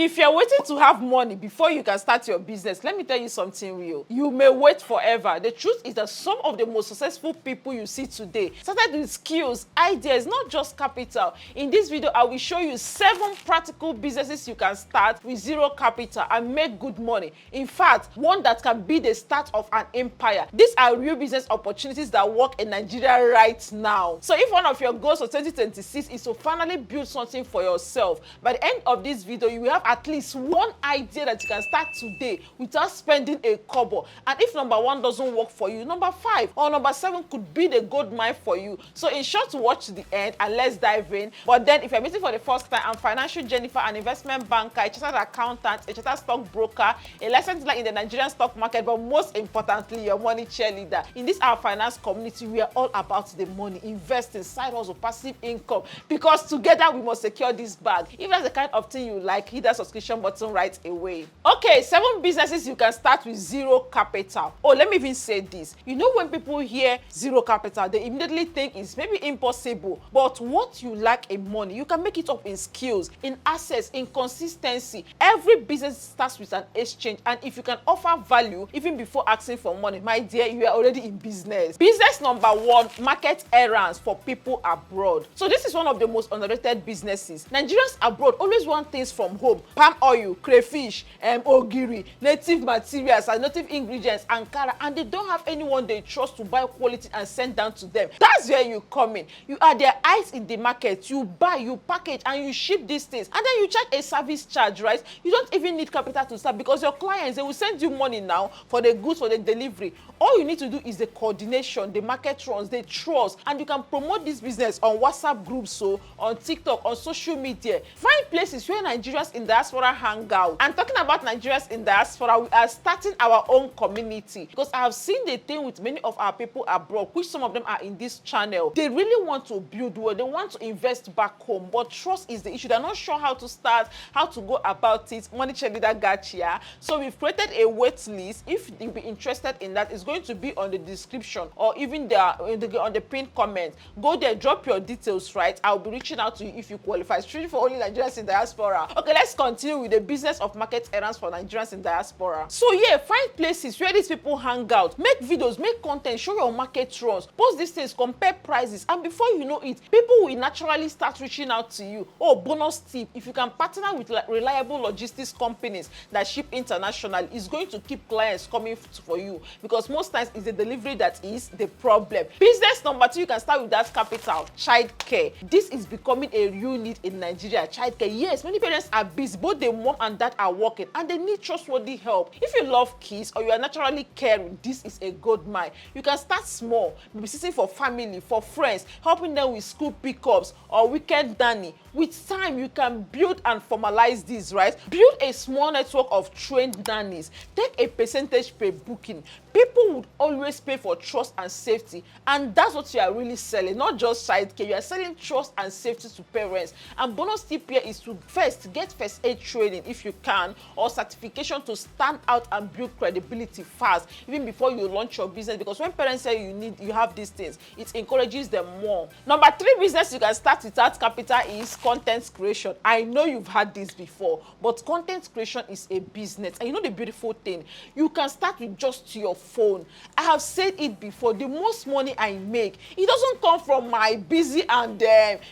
If you're waiting to have money before you can start your business, let me tell you something real. You may wait forever. The truth is that some of the most successful people you see today started with skills, ideas, not just capital. In this video, I will show you 7 practical businesses you can start with zero capital and make good money. In fact, one that can be the start of an empire. These are real business opportunities that work in Nigeria right now. So if one of your goals for 2026 is to finally build something for yourself, by the end of this video, you will have at least one idea that you can start today without spending a kobo. And if number 1 doesn't work for you, number 5 or number 7 could be the gold mine for you. So in short, watch to the end and let's dive in. But then if you're meeting for the first time, I'm financial Jennifer, an investment banker, a chartered accountant, a chartered stockbroker, a licensed dealer in the Nigerian stock market, but most importantly, your money cheerleader. In this our finance community, we are all about the money, investing, side hustle, passive income, because together we must secure this bag. If that's the kind of thing you like, hit that subscription button right away. Okay, 7 businesses you can start with zero capital. Oh, let me even say this. You know, when people hear zero capital, they immediately think it's maybe impossible. But what you lack in money, you can make it up in skills, in assets, in consistency. Every business starts with an exchange, and if you can offer value even before asking for money, my dear, you are already in business. Business number 1, market errands for people abroad. So this is one of the most underrated businesses. Nigerians abroad always want things from home: palm oil, crayfish, ogiri, native materials and native ingredients, Ankara, and they don't have anyone they trust to buy quality and send down to them. That's where you come in. You are their eyes in the market. You buy, you package, and you ship these things, and then you charge a service charge, right? You don't even need capital to start, because your clients, they will send you money now for the goods, for the delivery. All you need to do is the coordination, the market runs, the trust, and you can promote this business on WhatsApp groups, so on TikTok, on social media. Find places where Nigerians in diaspora hang out. And talking about Nigerians in diaspora, we are starting our own community, because I have seen the thing with many of our people abroad, which some of them are in this channel. They really want to build well, they want to invest back home, but trust is the issue. They're not sure how to start, how to go about it. Money cheerleader got ya. So we've created a wait list. If you'll be interested in that, it's going to be on the description or even on the pinned comment. Go there, drop your details, right? I'll be reaching out to you if you qualify. It's really for only Nigerians in diaspora. Okay, let's continue with the business of market errands for Nigerians in diaspora. So yeah, find places where these people hang out, make videos, make content, show your market runs, post these things, compare prices, and before you know it, people will naturally start reaching out to you. Oh, bonus tip: if you can partner with reliable logistics companies that ship internationally, it's going to keep clients coming for you, because most times it's the delivery that is the problem. Business number 2, you can start with that capital: childcare. This is becoming a real need in Nigeria. Childcare, yes, many parents are busy, both the mom and dad are working, and they need trustworthy help. If you love kids or you are naturally caring, this is a gold mine. You can start small, babysitting for family, for friends, helping them with school pickups or weekend nanny. With time, you can build and formalize this, right? Build a small network of trained nannies. Take a percentage per booking. People would always pay for trust and safety, and that's what you are really selling, not just childcare. You are selling trust and safety to parents. And bonus tip here is to get first aid training if you can, or certification to stand out and build credibility fast, even before you launch your business, because when parents say you have these things, it encourages them more. Number 3 business you can start without capital is content creation. I know you've had this before, but content creation is a business. And you know the beautiful thing, you can start with just your phone. I have said it before, the most money I make, it doesn't come from my busy and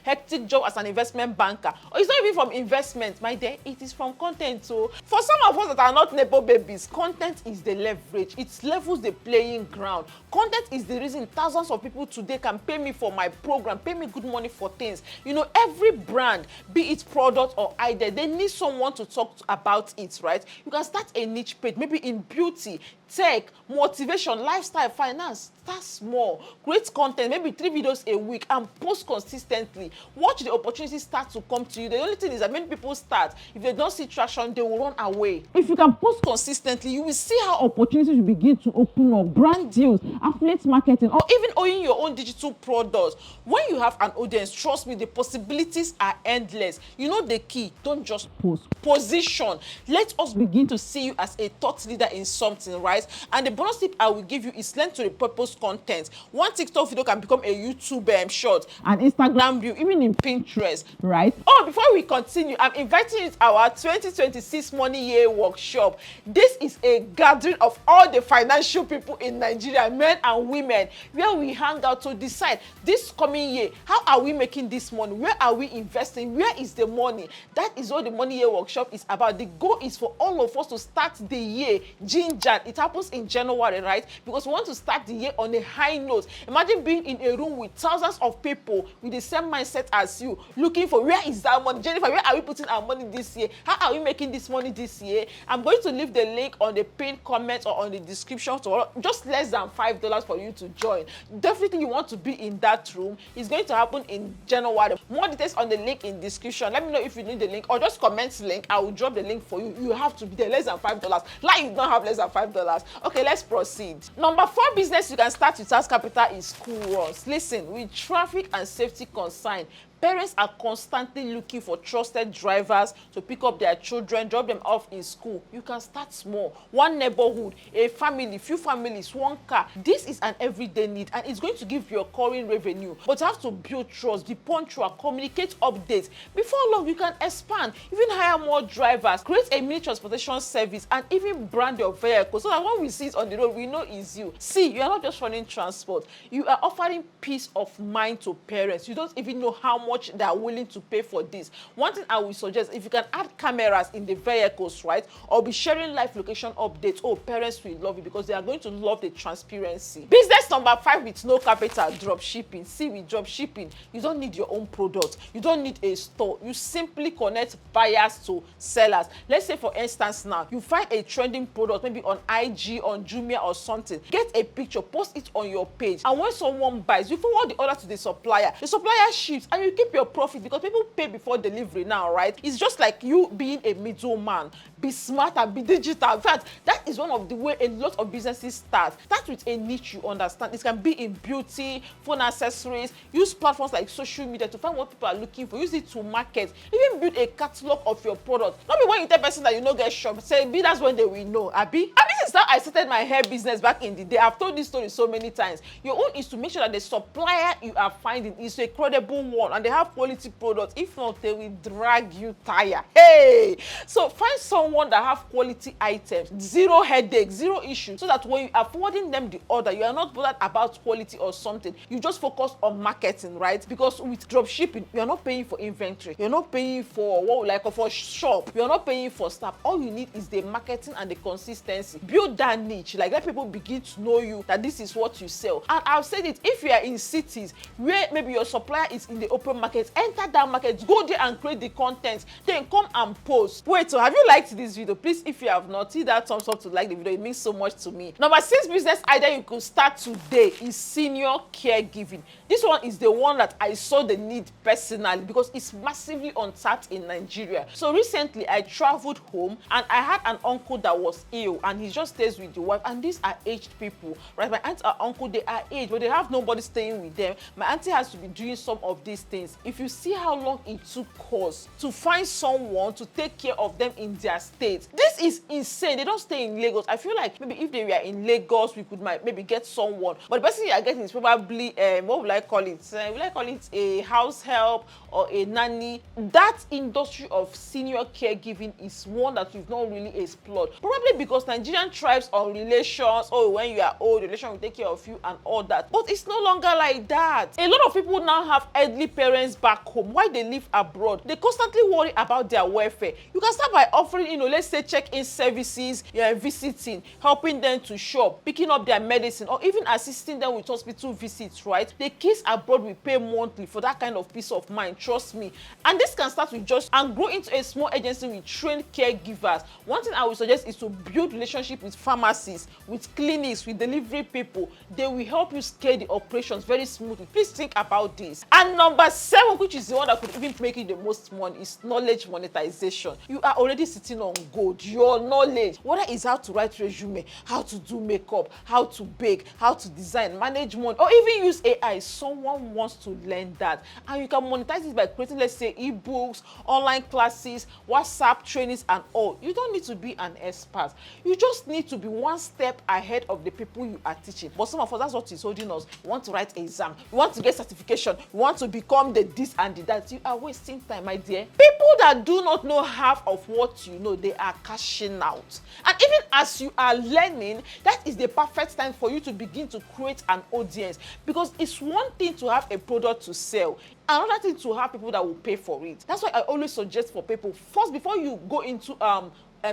hectic job as an investment banker, or it's not even from investment, my dear, it is from content. So for some of us that are not nepo babies, content is the leverage. It levels the playing ground. Content is the reason thousands of people today can pay me for my program, pay me good money for things. You know, every brand, be it product or idea, they need someone to talk about it, right? You can start a niche page, maybe in beauty, tech, motivation, lifestyle, finance. Start small, create content, maybe 3 videos a week, and post consistently. Watch the opportunities start to come to you. The only thing is that many people start, if they don't see traction, they will run away. If you can post consistently, you will see how opportunities will begin to open up. Brand deals, affiliate marketing, or even owning your own digital products. When you have an audience, trust me, the possibilities are endless. You know the key: don't just post, position. Let us begin to see you as a thought leader in something, right? And the bonus tip I will give you is learn to repurpose post content. One TikTok video can become a YouTube short, an Instagram reel, even in Pinterest, right? Oh, before we continue, I'm inviting you to our 2026 Money Year workshop. This is a gathering of all the financial people in Nigeria, men and women, where we hang out to decide this coming year, how are we making this money? Where are we investing? Where is the money? That is what the Money Year workshop is about. The goal is for all of us to start the year ginger. It happens in January, right? Because we want to start the year on a high note. Imagine being in a room with thousands of people with the same mindset as you, looking for where is that money? Jennifer, where are we putting our money this year? How are we making this money this year? I'm going to leave the link on the pinned comment or on the description, so just less than $5 for you to join. Definitely you want to be in that room. It's going to happen in January. More details on the link in description. Let me know if you need the link, or just comment link. I will drop the link for you. You have to be there. Less than $5. Like you don't have less than $5. Okay, let's proceed. Number 4 business you can start without capital is school runs. Listen, with traffic and safety concern, parents are constantly looking for trusted drivers to pick up their children, drop them off in school. You can start small. One neighborhood, a family, few families, one car. This is an everyday need, and it's going to give you a recurring revenue. But you have to build trust, be punctual, communicate updates. Before long, you can expand, even hire more drivers, create a mini transportation service, and even brand your vehicle so that when we see it on the road, we know it's you. See, you are not just running transport. You are offering peace of mind to parents. You don't even know how much they are willing to pay for this. One thing I will suggest, if you can add cameras in the vehicles, right, or be sharing live location updates, oh, parents will love it because they are going to love the transparency. Business number 5 with no capital, drop shipping. See, with drop shipping, you don't need your own product. You don't need a store. You simply connect buyers to sellers. Let's say, for instance, now you find a trending product, maybe on IG, on Jumia or something. Get a picture, post it on your page, and when someone buys, you forward the order to the supplier. The supplier ships, and you keep your profit because people pay before delivery now, right? It's just like you being a middleman. Be smart and be digital. In fact, that is one of the way a lot of businesses start. Start with a niche you understand. It can be in beauty, phone accessories. Use platforms like social media to find what people are looking for. Use it to market. Even build a catalog of your product. Not be when you tell person that you no get shop. Say, be that's when they will know. Abi this is how I started my hair business back in the day. I've told this story so many times. Your own is to make sure that the supplier you are finding is a credible one and they have quality products. If not, they will drag you tire. Hey, so find someone that have quality items, zero headache, zero issue, so that when you are forwarding them the order, you are not bothered about quality or something. You just focus on marketing, right? Because with drop shipping, you are not paying for inventory, you're not paying for for shop, you're not paying for staff. All you need is the marketing and the consistency. Build that niche, like let people begin to know you, that this is what you sell. And I've said it, if you are in cities where maybe your supplier is in the open market, enter that market, go there and create the content, then come and post. Wait, so have you liked this video? Please, if you have not, hit that thumbs up to like the video. It means so much to me. Number 6 business idea you could start today is senior caregiving. This one is the one that I saw the need personally because it's massively untapped in Nigeria. So recently I traveled home and I had an uncle that was ill and he just stays with the wife, and these are aged people, right? My aunt and uncle, they are aged, but they have nobody staying with them. My auntie has to be doing some of these things. If you see how long it took us to find someone to take care of them in their state, this is insane. They don't stay in Lagos. I feel like maybe if they were in Lagos, we could maybe get someone, but the person you are getting is probably what would I call it? Will I call it a house help or a nanny? That industry of senior caregiving is one that we've not really explored, probably because Nigerian thrives on relations. Oh, when you are old, relation will take care of you and all that. But it's no longer like that. A lot of people now have elderly parents back home while they live abroad. They constantly worry about their welfare. You can start by offering, let's say check-in services, visiting, helping them to shop, picking up their medicine, or even assisting them with hospital visits, right? The kids abroad will pay monthly for that kind of peace of mind, trust me. And this can start with just and grow into a small agency with trained caregivers. One thing I would suggest is to build relationship with pharmacies, with clinics, with delivery people. They will help you scale the operations very smoothly. Please think about this. And number 7, which is the one that could even make you the most money, is knowledge monetization. You are already sitting on gold. Your knowledge, whether it's how to write resume, how to do makeup, how to bake, how to design, manage money, or even use AI. Someone wants to learn that, and you can monetize it by creating, let's say, ebooks, online classes, WhatsApp trainings, and all. You don't need to be an expert. You just need to be one step ahead of the people you are teaching. But some of us, that's what is holding us. We want to write an exam, we want to get certification, we want to become the this and the that. You are wasting time, my dear. People that do not know half of what you know, they are cashing out. And even as you are learning, that is the perfect time for you to begin to create an audience, because it's one thing to have a product to sell, another thing to have people that will pay for it. That's why I always suggest for people, first, before you go into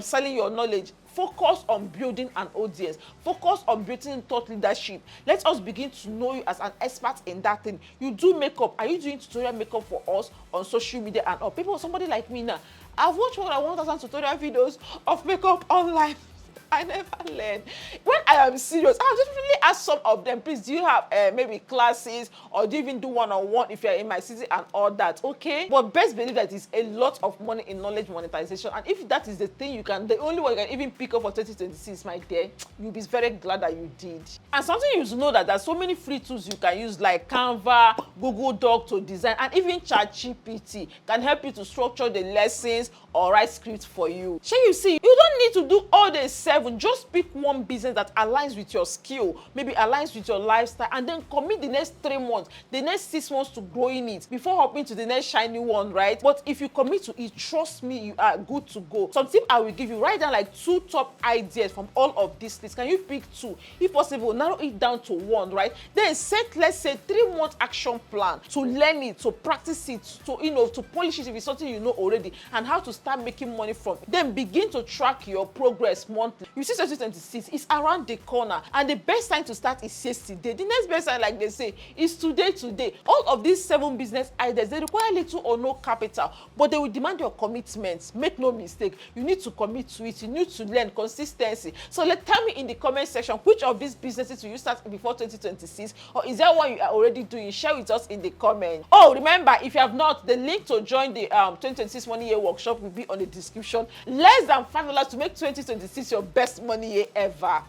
selling your knowledge, focus on building an audience, focus on building thought leadership. Let us begin to know you as an expert in that thing. You do makeup. Are you doing tutorial makeup for us on social media and all? People, somebody like me now, I've watched more than 1,000 tutorial videos of makeup online. I never learned. When I am serious, I'll just really ask some of them, please, do you have maybe classes, or do you even do one-on-one if you're in my city and all that, okay? But best believe that is a lot of money in knowledge monetization. And if that is the thing the only one you can even pick up for 2026, my dear, you'll be very glad that you did. And something you should know that there's so many free tools you can use, like Canva, Google Doc to design, and even ChatGPT can help you to structure the lessons or write scripts for you. So you see, you don't need to do all the 7. Just pick one business that aligns with your skill, maybe aligns with your lifestyle, and then commit the next 3 months, the next 6 months to growing it before hopping to the next shiny one, right? But if you commit to it, trust me, you are good to go. Some tip I will give you: write down like 2 top ideas from all of these lists. Can you pick 2? If possible, narrow it down to 1, right? Then set, let's say, 3-month action plan to learn it, to practice it, to to polish it if it's something you know already, and how to start making money from it. Then begin to track your progress monthly. You see, 2026 is around the corner, and the best time to start is yesterday. The next best time, like they say, is today. All of these 7 business ideas, they require little or no capital, but they will demand your commitment. Make no mistake, you need to commit to it. You need to learn consistency. So tell me in the comment section, which of these businesses will you start before 2026, or is there one you are already doing? Share with us in the comment. Oh, remember, if you have not, the link to join the 2026 Money Year workshop will be on the description. Less than $5 to make 2026 your best money year ever.